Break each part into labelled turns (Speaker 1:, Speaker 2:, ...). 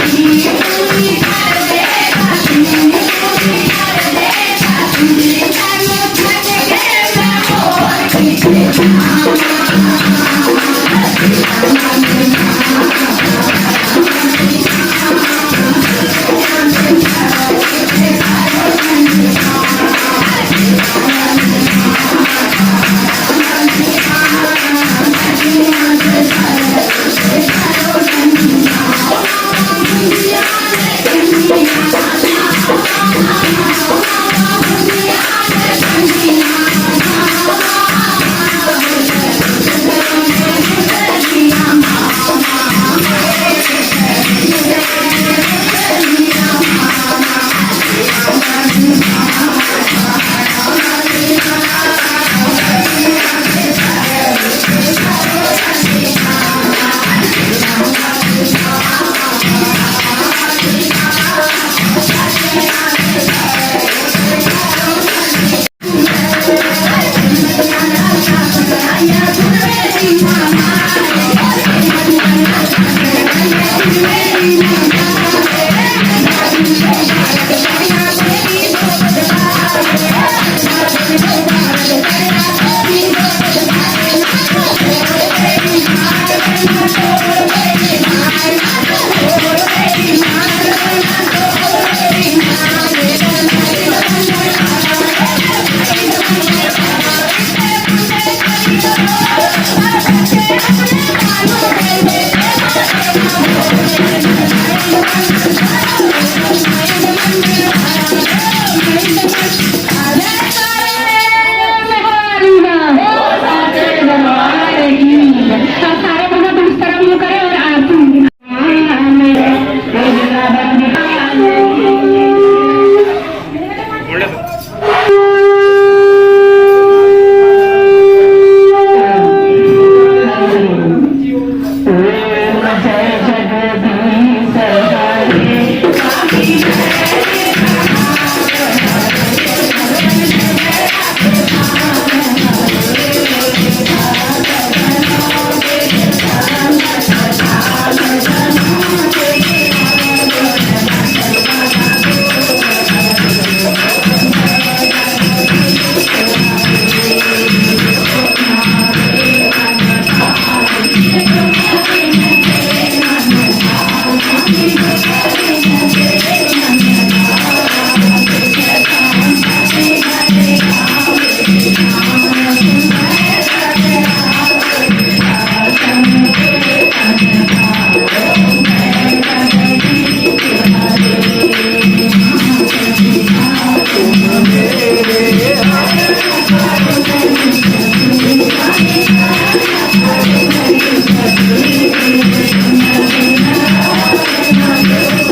Speaker 1: Thank you.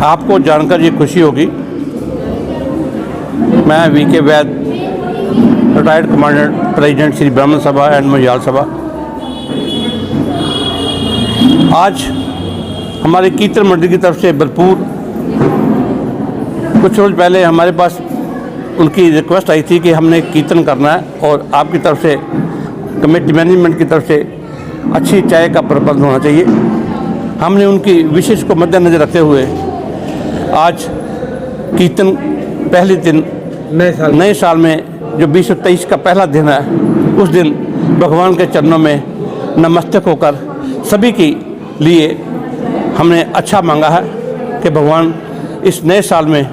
Speaker 1: आपको जानकर ये खुशी होगी, मैं वीके वैद, रिटायर्ड कमांडेंट प्रेसिडेंट श्री ब्राह्मण सभा एंड मजाल सभा, आज हमारे कीर्तन मंडली की तरफ से भरपूर, कुछ रोज़ पहले हमारे पास उनकी रिक्वेस्ट आई थी कि हमने कीर्तन करना है और आपकी तरफ से कमेटी मैनेजमेंट की तरफ से अच्छी चाय का प्रबंध होना चाहिए। हमने उनकी विशेष को मद्देनजर रखते हुए आज कीर्तन पहले दिन नए साल में जो 2023 का पहला दिन है, उस दिन भगवान के चरणों में नमस्तक होकर सभी के लिए हमने अच्छा मांगा है कि भगवान इस नए साल में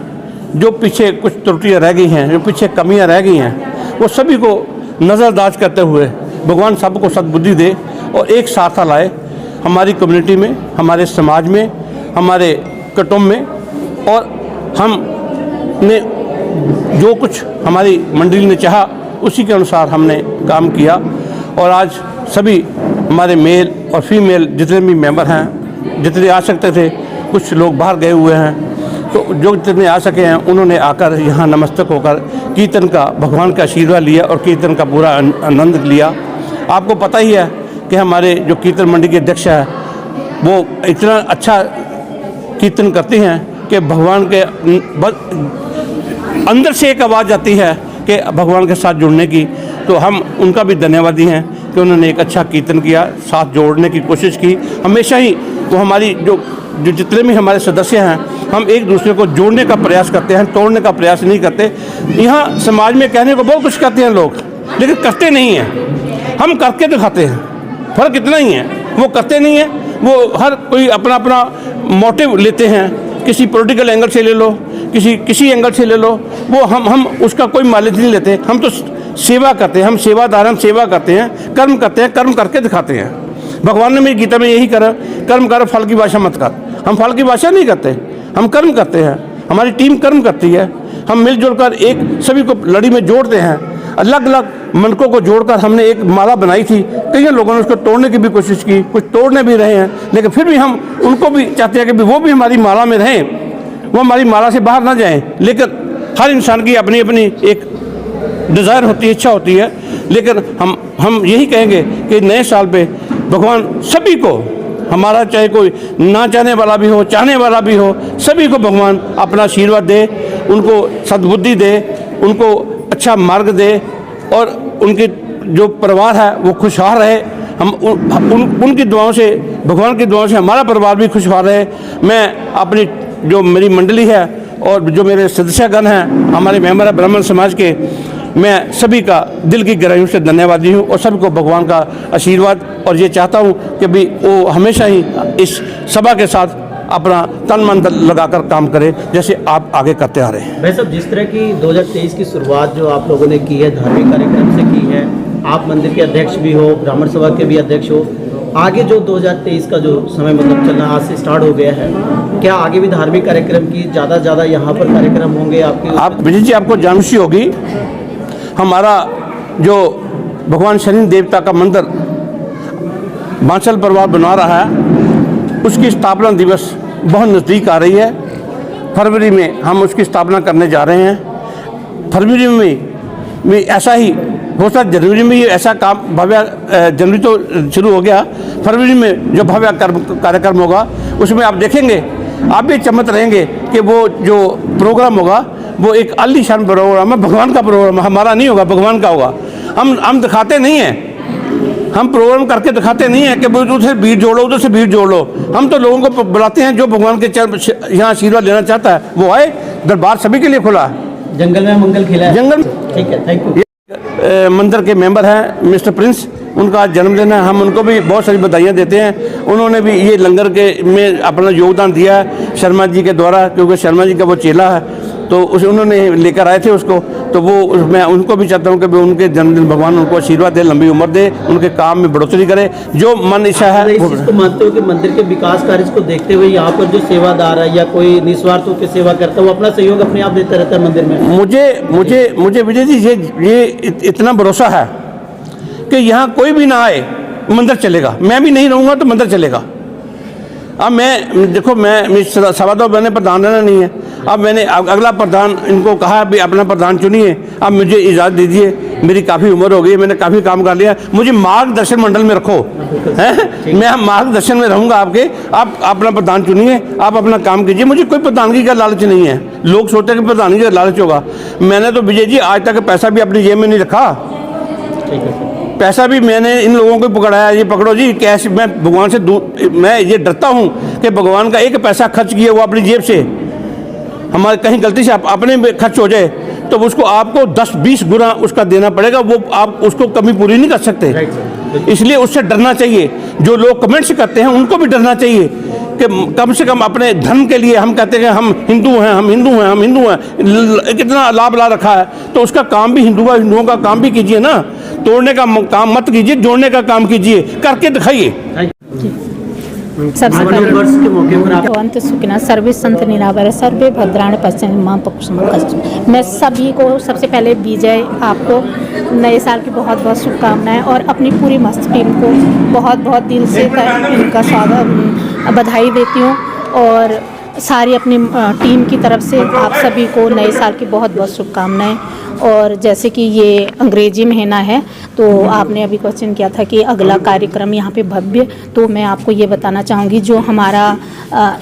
Speaker 1: जो पीछे कुछ त्रुटियां रह गई हैं, जो पीछे कमियां रह गई हैं, वो सभी को नज़रअंदाज करते हुए भगवान सबको सद्बुद्धि दे और एक साथ लाए हमारी कम्युनिटी में, हमारे समाज में, हमारे कुटुंब में। और हमने जो कुछ हमारी मंडली ने चाहा उसी के अनुसार हमने काम किया और आज सभी हमारे मेल और फीमेल जितने भी मेंबर हैं, जितने आ सकते थे, कुछ लोग बाहर गए हुए हैं, तो जो जितने आ सके हैं उन्होंने आकर यहाँ नमस्तक होकर कीर्तन का, भगवान का आशीर्वाद लिया और कीर्तन का पूरा आनंद लिया। आपको पता ही है कि हमारे जो कीर्तन मंडली के अध्यक्ष हैं वो इतना अच्छा कीर्तन करते हैं कि भगवान के अंदर से एक आवाज़ आती है कि भगवान के साथ जुड़ने की। तो हम उनका भी धन्यवादी हैं कि उन्होंने एक अच्छा कीर्तन किया, साथ जोड़ने की कोशिश की। हमेशा ही वो हमारी जो जितने भी हमारे सदस्य हैं, हम एक दूसरे को जोड़ने का प्रयास करते हैं, तोड़ने का प्रयास नहीं करते। यहाँ समाज में कहने को बहुत कुछ कहते हैं लोग, लेकिन करते नहीं हैं। हम करके दिखाते हैं, फर्क इतना ही है। वो करते नहीं हैं, वो हर कोई अपना अपना मोटिव लेते हैं, किसी पॉलिटिकल एंगल से ले लो, किसी एंगल से ले लो, वो हम उसका कोई माइलेज नहीं लेते। हम तो सेवा करते हैं, हम सेवादार, हम सेवा करते हैं, कर्म करते हैं, कर्म करके दिखाते हैं। भगवान ने मेरी गीता में यही करा, कर्म कर, फल की भाषा मत कर। हम फल की भाषा नहीं करते, हम कर्म करते हैं। हमारी टीम कर्म करती है, हम मिलजुल कर एक सभी को लड़ी में जोड़ते हैं। अलग अलग मनकों को जोड़कर हमने एक माला बनाई थी। कई लोगों ने उसको तोड़ने की भी कोशिश की, कुछ तोड़ने भी रहे हैं, लेकिन फिर भी हम उनको भी चाहते हैं कि वो भी हमारी माला में रहें, वो हमारी माला से बाहर ना जाएं। लेकिन हर इंसान की अपनी अपनी एक डिज़ायर होती है, इच्छा होती है। लेकिन हम यही कहेंगे कि नए साल पे भगवान सभी को, हमारा चाहे कोई ना चाहने वाला भी हो, चाहने वाला भी हो, सभी को भगवान अपना आशीर्वाद दे, उनको सद्बुद्धि दे, उनको अच्छा मार्ग दे और उनके जो परिवार है वो खुशहाल रहे। उनकी दुआओं से, भगवान की दुआओं से हमारा परिवार भी खुशहाल रहे। मैं अपनी जो मेरी मंडली है और जो मेरे सदस्यगण हैं, हमारे मेंबर है ब्राह्मण समाज के, मैं सभी का दिल की गहराइयों से धन्यवादी हूँ और सबको भगवान का आशीर्वाद, और ये चाहता हूँ कि भी वो हमेशा ही इस सभा के साथ अपना तन मन लगाकर काम करें जैसे आप आगे करते आ रहे हैं।
Speaker 2: भाई साहब, जिस तरह की 2023 की शुरुआत जो आप लोगों ने की है, धार्मिक कार्यक्रम से की है, आप मंदिर के अध्यक्ष भी हो, ब्राह्मण सभा के भी अध्यक्ष हो, आगे जो 2023 का जो समय मतलब चलना आज से स्टार्ट हो गया है, क्या आगे भी धार्मिक कार्यक्रम की ज़्यादा यहाँ पर कार्यक्रम होंगे आपके?
Speaker 1: आप विजय जी, आपको जानकारी होगी, हमारा जो भगवान शनि देवता का मंदिर बांसल परिवार बना रहा है, उसकी स्थापना दिवस बहुत नज़दीक आ रही है। फरवरी में हम उसकी स्थापना करने जा रहे हैं। फरवरी में ऐसा ही हो सकता, जनवरी में ही ऐसा काम भव्य, जनवरी तो शुरू हो गया, फरवरी में जो भव्य कार्यक्रम होगा उसमें आप देखेंगे, आप भी चमक रहेंगे कि वो जो प्रोग्राम होगा वो एक आलीशान प्रोग्राम है, भगवान का प्रोग्राम, हमारा नहीं होगा, भगवान का होगा। हम दिखाते नहीं हैं, हम प्रोग्राम करके दिखाते नहीं हैं कि उधर से भीड़ जोड़ो, उधर से भीड़ जोड़ लो। हम तो लोगों को बुलाते हैं, जो भगवान के यहाँ आशीर्वाद लेना चाहता है वो आए। दरबार सभी के लिए खुला है।
Speaker 2: जंगल में मंगल खिला है।
Speaker 1: जंगल,
Speaker 2: ठीक है, थैंक यू।
Speaker 1: मंदिर के मेंबर हैं मिस्टर प्रिंस, उनका जन्मदिन है, हम उनको भी बहुत सारी बधाइयाँ देते हैं। उन्होंने भी ये लंगर के में अपना योगदान दिया है शर्मा जी के द्वारा, क्योंकि शर्मा जी का वो चेला है, तो उन्होंने लेकर आए थे उसको, तो वो मैं उनको भी चाहता हूँ कि उनके जन्मदिन भगवान उनको आशीर्वाद दे, लंबी उम्र दे, उनके काम में बढ़ोतरी करे, जो मन इच्छा है।
Speaker 2: इस चीज़ को मानते हो कि मंदिर के विकास कार्य को देखते हुए यहाँ पर जो सेवादार है या कोई निस्वार्थ होकर सेवा करता है, वो अपना सहयोग अपने आप देता रहता है मंदिर में?
Speaker 1: मुझे विजय जी ये इतना भरोसा है कि यहाँ कोई भी ना आए, मंदिर चलेगा। मैं भी नहीं रहूँगा तो मंदिर चलेगा। अब मैं देखो, मैं सवा दो मैंने प्रधान रहना नहीं है। अब मैंने अगला प्रधान इनको कहा भी अपना प्रधान चुनिए। अब मुझे इजाज़त दीजिए, मेरी काफ़ी उम्र हो गई, मैंने काफ़ी काम कर लिया, मुझे मार्गदर्शन मंडल में रखो, हैं? मैं मार्गदर्शन में रहूँगा आपके। आप अपना प्रधान चुनिए, आप अपना काम कीजिए। मुझे कोई प्रधानगी का लालच नहीं है। लोग सोचते हैं कि प्रधानगी का लालच होगा। मैंने तो विजय जी आज तक पैसा भी अपनी जेब में नहीं रखा। पैसा भी मैंने इन लोगों को पकड़ाया, ये पकड़ो जी कैश। मैं भगवान से मैं ये डरता हूँ कि भगवान का एक पैसा खर्च किया वो अपनी जेब से, हमारे कहीं गलती से अपने में खर्च हो जाए तो उसको आपको 10-20 गुना उसका देना पड़ेगा। वो आप उसको कमी पूरी नहीं कर सकते, इसलिए उससे डरना चाहिए। जो लोग कमेंट्स करते हैं उनको भी डरना चाहिए कि कम से कम अपने धर्म के लिए हम कहते हैं हम हिंदू हैं, हम हिंदू हैं, हम हिंदू हैं, कितना लाभ ला रखा है, तो उसका काम भी हिंदुओं का काम भी कीजिए ना। तोड़ने का काम मत कीजिए, जोड़ने का काम कीजिए, करके दिखाइए।
Speaker 2: सबसे पहले वर्ष के मौके पर आप
Speaker 3: अंत सुखिना सर्वे संत निरावर सर्वे भद्राण पश्चिम कष्ट। मैं सभी को सबसे पहले विजय, आपको नए साल की बहुत बहुत शुभकामनाएं और अपनी पूरी मस्त टीम को बहुत बहुत दिल से इनका स्वागत बधाई देती हूँ। और सारी अपनी टीम की तरफ से आप सभी को नए साल की बहुत बहुत शुभकामनाएं। और जैसे कि ये अंग्रेजी महीना है तो आपने अभी क्वेश्चन किया था कि अगला कार्यक्रम यहाँ पे भव्य, तो मैं आपको ये बताना चाहूँगी जो हमारा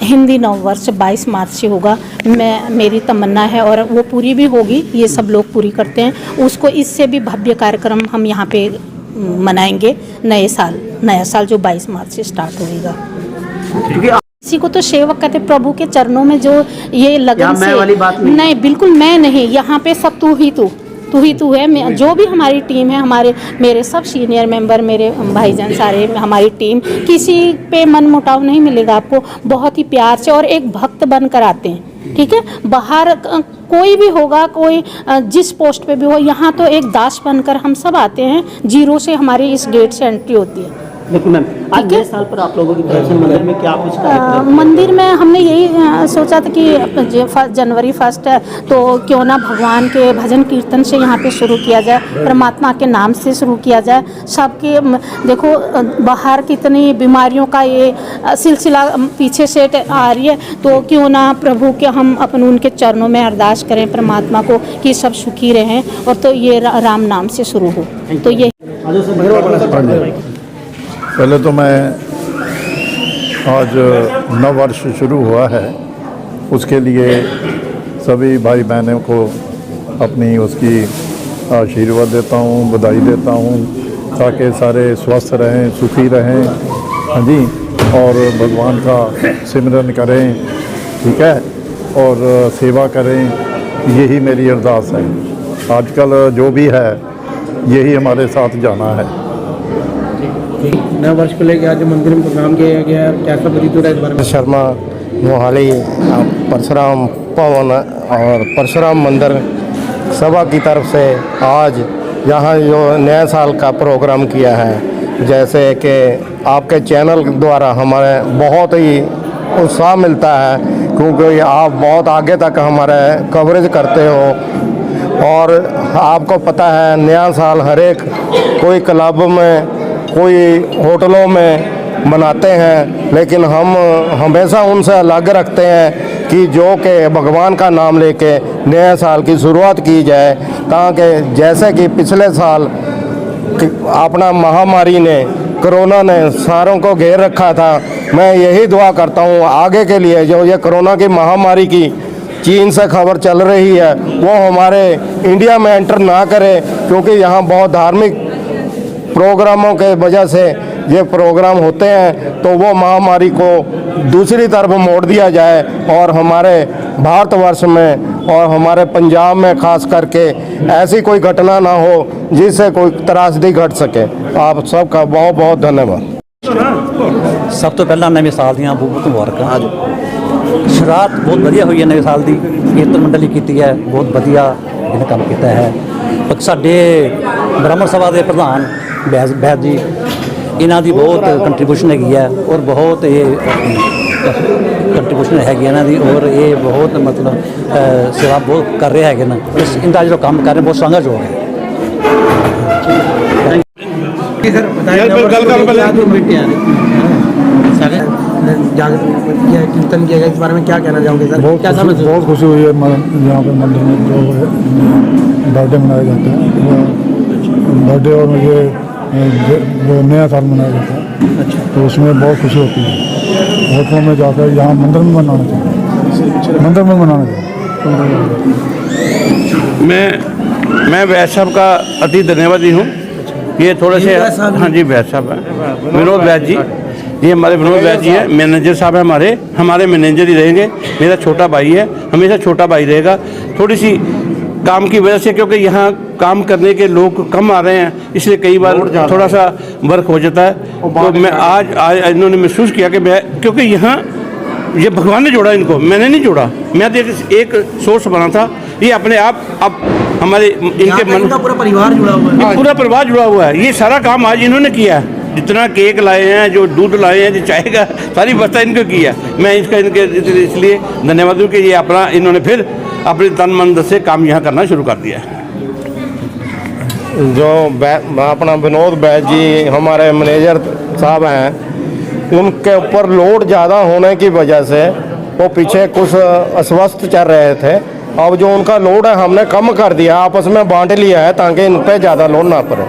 Speaker 3: हिंदी नववर्ष 22 मार्च से होगा, मेरी तमन्ना है और वो पूरी भी होगी, ये सब लोग पूरी करते हैं उसको, इससे भी भव्य कार्यक्रम हम यहाँ पे मनाएंगे। नया साल जो 22 मार्च से स्टार्ट होगा। इसी को तो सेवक कहते, प्रभु के चरणों में जो ये लगन से,
Speaker 2: वाली बात
Speaker 3: नहीं बिल्कुल मैं नहीं, यहाँ पे सब तू ही तू है। जो भी हमारी टीम है, मेरे सब सीनियर मेंबर, मेरे भाईजान, सारे हमारी टीम, किसी पे मन मुटाव नहीं मिलेगा आपको। बहुत ही प्यार से और एक भक्त बनकर आते हैं, ठीक है। बाहर कोई भी होगा, कोई जिस पोस्ट पे भी हो, यहाँ तो एक दास बनकर हम सब आते हैं। जीरो से हमारी इस गेट से एंट्री होती है,
Speaker 2: बिल्कुल मैम, आज
Speaker 3: ठीक है।
Speaker 2: नए साल पर आप लोगों की तरफ से मंदिर में क्या कुछ कार्यक्रम?
Speaker 3: मंदिर में हमने यही सोचा था कि जनवरी 1 है तो क्यों ना भगवान के भजन कीर्तन से यहाँ पे शुरू किया जाए, परमात्मा के नाम से शुरू किया जाए। सबके देखो बाहर कितनी बीमारियों का ये सिलसिला पीछे से आ रही है, तो क्यों ना प्रभु के हम अपन उनके चरणों में अरदास करें परमात्मा को कि सब सुखी रहें, और तो ये राम नाम से शुरू हो। तो ये
Speaker 4: पहले तो मैं आज नव वर्ष शुरू हुआ है, उसके लिए सभी भाई बहनों को अपनी उसकी आशीर्वाद देता हूँ, बधाई देता हूँ, ताकि सारे स्वस्थ रहें, सुखी रहें, हाँ जी, और भगवान का सिमरन करें, ठीक है, और सेवा करें, यही मेरी अरदास है। आजकल जो भी है यही हमारे साथ जाना है।
Speaker 2: नए वर्ष को लेकर आज मंदिर में प्रोग्राम किया गया है, कैसा प्रतीत हो रहा है इस बारे में?
Speaker 5: शर्मा मोहाली परशुराम भवन और परशुराम मंदिर सभा की तरफ से आज यहाँ जो नए साल का प्रोग्राम किया है, जैसे कि आपके चैनल द्वारा हमारे बहुत ही उत्साह मिलता है, क्योंकि आप बहुत आगे तक हमारे कवरेज करते हो, और आपको पता है नया साल हर एक कोई क्लब में, कोई होटलों में मनाते हैं, लेकिन हम हमेशा उनसे अलग रखते हैं कि जो कि भगवान का नाम लेके नए साल की शुरुआत की जाए, ताकि जैसे कि पिछले साल अपना महामारी ने, कोरोना ने सारों को घेर रखा था, मैं यही दुआ करता हूँ आगे के लिए जो ये कोरोना की महामारी की चीन से खबर चल रही है वो हमारे इंडिया में एंटर ना करे, क्योंकि यहाँ बहुत धार्मिक प्रोग्रामों के वजह से ये प्रोग्राम होते हैं, तो वो महामारी को दूसरी तरफ मोड़ दिया जाए और हमारे भारतवर्ष में और हमारे पंजाब में खास करके ऐसी कोई घटना ना हो जिससे कोई त्रासदी घट सके। आप सबका बहुत बहुत धन्यवाद।
Speaker 6: ਸਭ ਤੋਂ ਪਹਿਲਾਂ ਨਵੇਂ ਸਾਲ ਦੀਆਂ ਬਹੁਤ ਮੁਬਾਰਕਾਂ। ਸ਼ੁਰੂਆਤ ਬਹੁਤ ਵਧੀਆ ਹੋਈ ਹੈ ਨਵੇਂ ਸਾਲ ਦੀ, ਕੀਰਤਨ ਮੰਡਲੀ ਕੀਤੀ ਹੈ, ਬਹੁਤ ਵਧੀਆ ਇਹਨੇ ਕੰਮ ਕੀਤਾ ਹੈ। ਸਾਡੇ ਬ੍ਰਾਹਮਣ ਸਭਾ ਦੇ ਪ੍ਰਧਾਨ ਬੈਦ ਜੀ, ਇਹਨਾਂ ਦੀ ਬਹੁਤ ਕੰਟਰੀਬਿਊਸ਼ਨ ਹੈਗੀ ਹੈ, ਔਰ ਬਹੁਤ ਇਹ ਕੰਟਰੀਬਿਊਸ਼ਨ ਹੈਗੀ ਇਹਨਾਂ ਦੀ, ਔਰ ਇਹ ਬਹੁਤ ਮਤਲਬ ਸੇਵਾ ਬਹੁਤ ਕਰ ਰਹੇ ਹੈਗੇ ਨੇ। ਇਹਦਾ ਜਿਹੜਾ ਕੰਮ ਕਰ ਰਹੇ ਬਹੁਤ ਸ਼ਲਾਘਾਯੋਗ ਹੈ।
Speaker 2: सर बताइए कीर्तन किया गया, इस बारे में क्या कहना चाहोगे सर?
Speaker 4: बहुत खुशी हुई है यहाँ पे मंदिर में जो बर्थडे मनाया जाता है, वो बर्थडे और ये जो नया साल मनाया जाता है, अच्छा, तो उसमें बहुत खुशी होती है। होटलों में जाकर यहाँ मंदिर में मनाना चाहिए, मंदिर में मनाना चाहिए।
Speaker 1: मैं वैद साहब का अति धन्यवादी हूँ। ये थोड़े से, हाँ जी वैद साहब हैं, विनोद वैद जी, ये हमारे विनोद वैद जी हैं, मैनेजर साहब हैं, हमारे मैनेजर ही रहेंगे। मेरा छोटा भाई है, हमेशा छोटा भाई रहेगा। थोड़ी सी काम की वजह से, क्योंकि यहाँ काम करने के लोग कम आ रहे हैं, इसलिए कई बार थोड़ा सा वर्क हो जाता है। तो मैं आज इन्होंने महसूस किया कि मैं, क्योंकि यहाँ ये भगवान ने जोड़ा इनको, मैंने नहीं जोड़ा, मैं तो एक सोर्स बना था। ये अपने आप अब हमारे इनके मन
Speaker 2: का पूरा परिवार जुड़ा हुआ है,
Speaker 1: पूरा परिवार जुड़ा हुआ है। ये सारा काम आज इन्होंने किया है, जितना केक लाए हैं, जो दूध लाए हैं, जो चाय का सारी व्यवस्था इनको की है। मैं इसका इनके इसलिए धन्यवाद दूँ कि ये अपना इन्होंने फिर अपने तन मन से काम यहाँ करना शुरू कर दिया है।
Speaker 5: जो अपना विनोद बैद जी हमारे मैनेजर साहब हैं, उनके ऊपर लोड ज़्यादा होने की वजह से वो पीछे कुछ अस्वस्थ चल रहे थे। अब जो उनका लोड है हमने कम कर दिया, आपस में बांट लिया है ताकि इन पे ज़्यादा लोड ना पड़े।